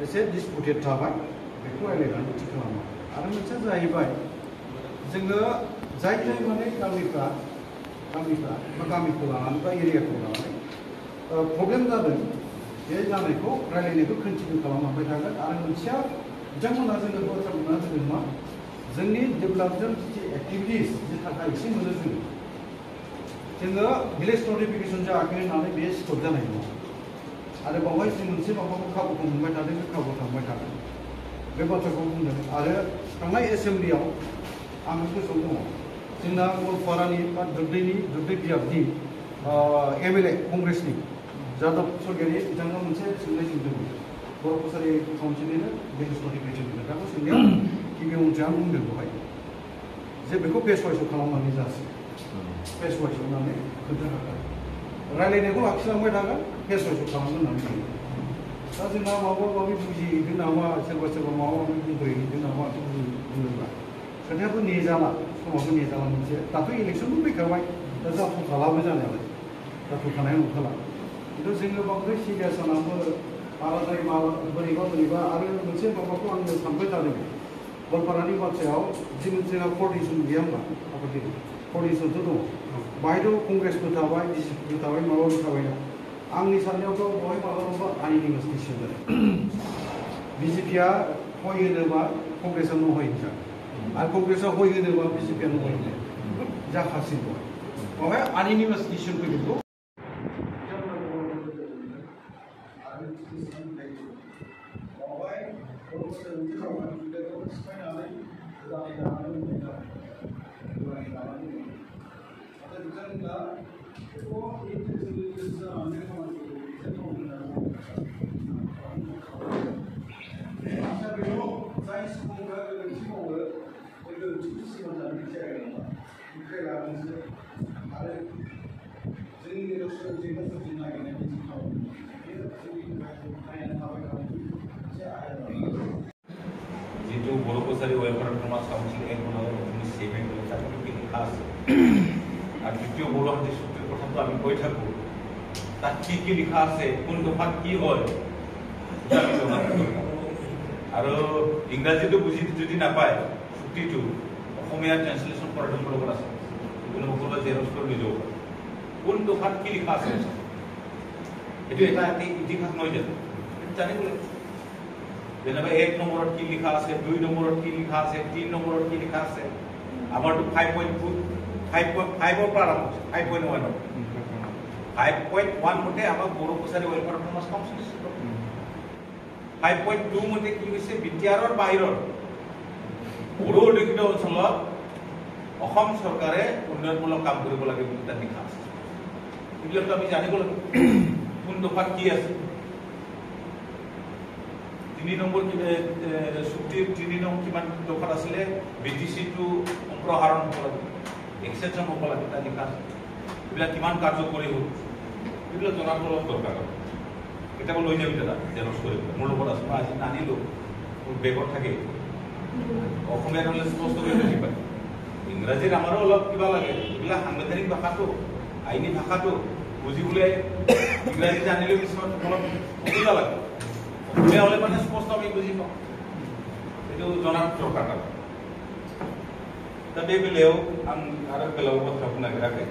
एसे डिसपुटेड थाबाय बेखौ रायलायनानै थि खालामो आरो मोनसे जाहैबाय जोङो जाय जाय माने गामिफ्रा बा गामिखौ लानानै बा एरियाखौ लानानै प्रब्लेम जादों बे जानायखौ रायलायनायखौ कन्टिनिउ खालामलांबाय थागोन आरो मोनसेया बिथांमोना जोङो बाथ्रा बुंना होदों मा जोंनि डेभेलपमेन्ट एक्टिभिटिस जे थाखा एसे मोनो जोङो भिलेज नटिफिकेसन जायाखै होननानै बे स्टप जानाय नङा आरो बावहाय जों मोनसे माबाखौ खाबुखौ मोनबाय थादों बे खाबुआव थांबाय थादों बे बाथ्राखौ बुंदों आरो थांनाय एसेम्ब्लियाव आं गोसोआव दङ जोंना गवालपारानि बा दुब्लि बियाबनि MLA कंग्रेसनि जादब सरगियारि बिथाङा मोनसे सोंनाय सोंदोंमोन बर' कसारि काउन्सिलनिनो भिलेज नटिफिकेसन खोथाखौ सोंनायाव गिबि मन्थ्रिया बुंदों बेवहाय जे बेखौ फेस वाइसआव खालामनानै जासै फेस वाइसआव होननानै खोन्थाखाबाय रायलायनायखौ लाखिलांबाय थागोन फेस वाइसआव खालामगोन होननानै दा जोंना माबा माबि बुजिहैदों नामा सोरबा माबा माबि बुंहैदों नामा बुङोब्ला खोथायाबो नेजाला समाबो नेजाला मोनसे दाथ' इलेक्सनबो फैखाबाय दा जाफुंखालाबो जानायालाय जाफुंखानाय नंखाला खिन्थु जोङो बांद्राय सिरियास जानानैबो बाराद्राय बोरैबा आरो मोनसे माबाखौ आङो सानबाय थादों गवालपारानि बाथ्रायाव जि जोंहा कर्डिनेसन गैया होनबा आफादगिरि कर्डिनेसनथ' दङ बाहायथ' कंग्रेसबो थाबाय BJP बो थाबाय माबाबो थाबायना आंनि साननायावथ' बहाय माब्लाबा आइनि इनभेस्टिगेसन जादों BJP-आ हय होनोबा कंग्रेसआ नो हय होनजागोन आरो कंग्रेसआ हय होनोबा BJP-आ नो हय होनजागोन जाखासिन बहाय आइनि इनभेस्टिगेसन फैगोनखौ जितु बर' कसारि वेलफेयार समाज काउन्सिल एक लिखा আছে আর দ্বিতীয় বড় হাতি সূত্রের কথা তো আমি কই থাকবো তার কি লিখা আছে কোন দফাত কি হয় আৰু ইংৰাজীটো বুজি যদি নাপায় চুক্তিটো অসমীয়া ট্ৰান্সলেশ্যন কৰাটো দৰকাৰ আছে কোনো সকলো জেৰক্স কৰি লৈ যাব কোন দফাত কি লিখা আছে এইটো এটা ইতিহাস নহয় জানিব লাগিব যেনেবা 1 নম্বৰত কি লিখা আছে 2 নম্বৰত কি লিখা আছে 3 নম্বৰত কি লিখা আছে আমাৰটো 5.2 5.5 পৰা আৰম্ভ হৈছে 5.1 5.1 মতে আমাক বড়ো কছাৰী ৱেলফেয়াৰ সমাজ কাউন্সিল 5.2 মতে কি হৈছে বিটিআৰৰ বাহিৰৰ বড়ো অধিকৃত অঞ্চলত অসম চৰকাৰে উন্নয়নমূলক কাম কৰিব লাগে বুলি তাত লিখা আছে এইটো আমি জানিব লাগিব কোন দফাত কি আছে 3 নম্বৰ চুক্তিৰ 3 নম্বৰ কিমান দফাত আছিলে BTC-টো সম্প্ৰসাৰণ হ'ব লাগে এক্সটেনশ্যন হ'ব লাগে তাত লিখা আছে এইবিলাক কিমান কাৰ্যকৰী হ'ল এইবিলাক জনাটো অলপ দৰকাৰ কেতিয়াবা লৈ যাবি দাদা জেৰক্স কৰিব মোৰ লগত আছে আজি নানিলো মোৰ বেগত থাকে অসমীয়া হ'লে স্পষ্ট কৰি লিখি পায় ইংৰাজীত আমাৰো অলপ কিবা লাগে এইবিলাক সাংবিধানিক ভাষাটো আইনী ভাষাটো বুজিবলৈ ইংৰাজী জানিলে কিছুমান অলপ অসুবিধা লাগে অসমীয়া হ'লে মানে স্পষ্ট আমি বুজি পাওঁ এইটো জনাৰ দৰকাৰ दा बे बेलायाव आं आरो गोलाव बाथ्रा बुंनो नागिराखै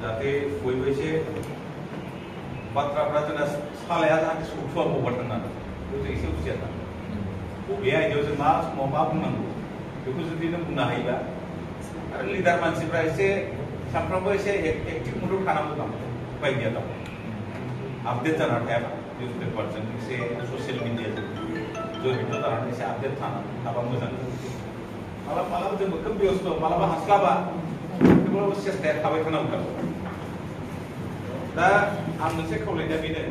जाहाथे बयबो एसे बाथ्राफ्रा जोंना सालाया जाहाथे सौथुआ बबार होननानै बेखौ एसे बुजिया था बबे आयदायाव जों मा समाव मा बुंनांगौ बेखौ जुदि नों बुंनो हायोबा आरो लिडार मानसिफ्रा एसे सानफ्रामबो एसे एक्टिभ मुडआव थानांगौ दं उपाय गैया दं आपडेट जानानै थायाबा निउस पेपारजों एसे ससियेल मिडियाजों जयित जानानै एसे आपडेट थाबा मोजां मालाबा जोंबो खोब बेस्थ मालाबा हास्लाबा थेवब्लाबो सेस्ताया थाबाय थानांगौ दा आं मोनसे खावलायनाया बेनो